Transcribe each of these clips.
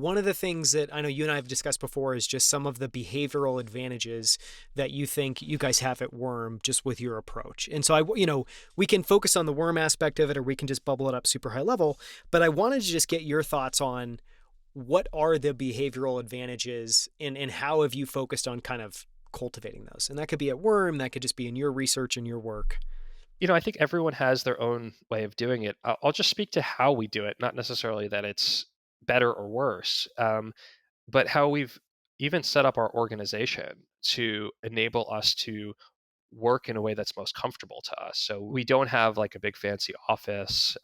One of the things that I know you and I have discussed before is just some of the behavioral advantages that you think you guys have at Worm just with your approach. And so we can focus on the Worm aspect of it, or we can just bubble it up super high level. But I wanted to just get your thoughts on what are the behavioral advantages and how have you focused on kind of cultivating those? And that could be at Worm, that could just be in your research and your work. I think everyone has their own way of doing it. I'll just speak to how we do it, not necessarily that it's better or worse, but how we've even set up our organization to enable us to work in a way that's most comfortable to us. So we don't have like a big fancy office.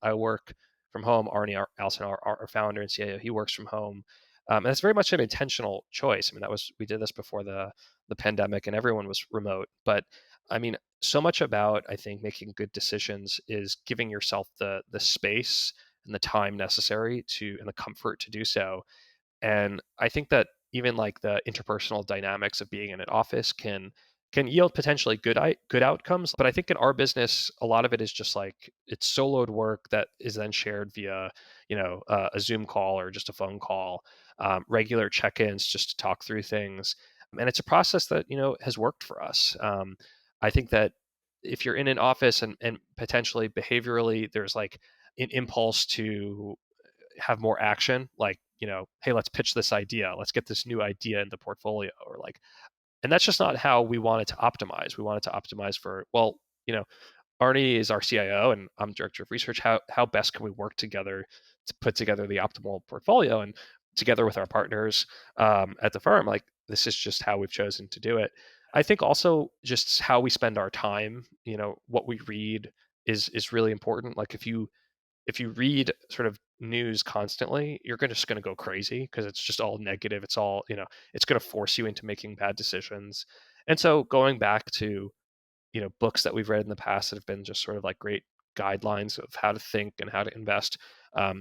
I work from home. Arnie Allison, our founder and CIO, he works from home. And it's very much an intentional choice. I mean, we did this before the pandemic, and everyone was remote. But I mean, so much about I think making good decisions is giving yourself the space and the time necessary to and the comfort to do so. And I think that even like the interpersonal dynamics of being in an office can yield potentially good outcomes. But I think in our business, a lot of it is just like it's soloed work that is then shared via, a Zoom call or just a phone call, regular check-ins just to talk through things, and it's a process that has worked for us. I think that if you're in an office and potentially behaviorally, there's like an impulse to have more action, like hey, let's pitch this idea, let's get this new idea in the portfolio, or like, and that's just not how we wanted to optimize. We wanted to optimize for, well, Arnie is our CIO and I'm director of research. How best can we work together to put together the optimal portfolio, and together with our partners at the firm, like this is just how we've chosen to do it. I think also just how we spend our time, what we read is really important. Like if you read sort of news constantly, you're just going to go crazy because it's just all negative. It's all, it's going to force you into making bad decisions. And so going back to, books that we've read in the past that have been just sort of like great guidelines of how to think and how to invest.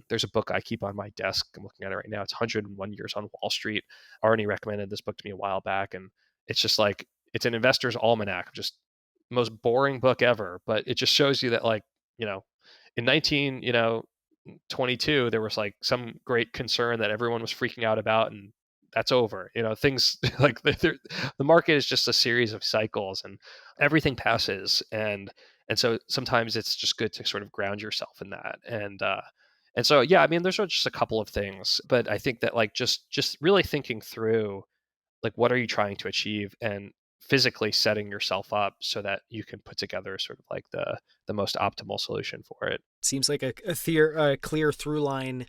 There's a book I keep on my desk. I'm looking at it right now. It's 101 Years on Wall Street. Arnie recommended this book to me a while back. And it's just like, it's an investor's almanac, just most boring book ever. But it just shows you that like, you know, in 22, there was like some great concern that everyone was freaking out about, and that's over. Things like the market is just a series of cycles, and everything passes. And so sometimes it's just good to sort of ground yourself in that. And so yeah, I mean, there's just a couple of things, but I think that like just really thinking through like what are you trying to achieve, and physically setting yourself up so that you can put together sort of like the most optimal solution for it. Seems like a clear through line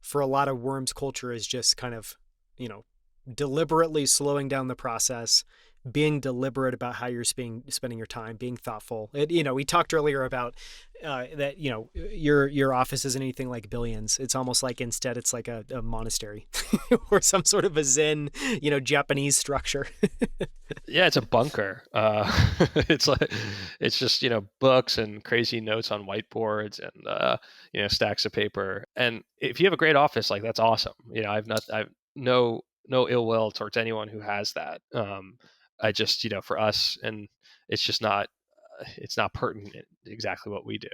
for a lot of Worm's culture is just kind of, you know, deliberately slowing down the process, being deliberate about how you're spending your time, being thoughtful. We talked earlier about that, your office isn't anything like Billions. It's almost like instead it's like a monastery or some sort of a Zen, Japanese structure. Yeah, it's a bunker. It's like it's just books and crazy notes on whiteboards and stacks of paper. And if you have a great office, like that's awesome. I've no ill will towards anyone who has that. I just for us, and it's just not it's not pertinent exactly what we do.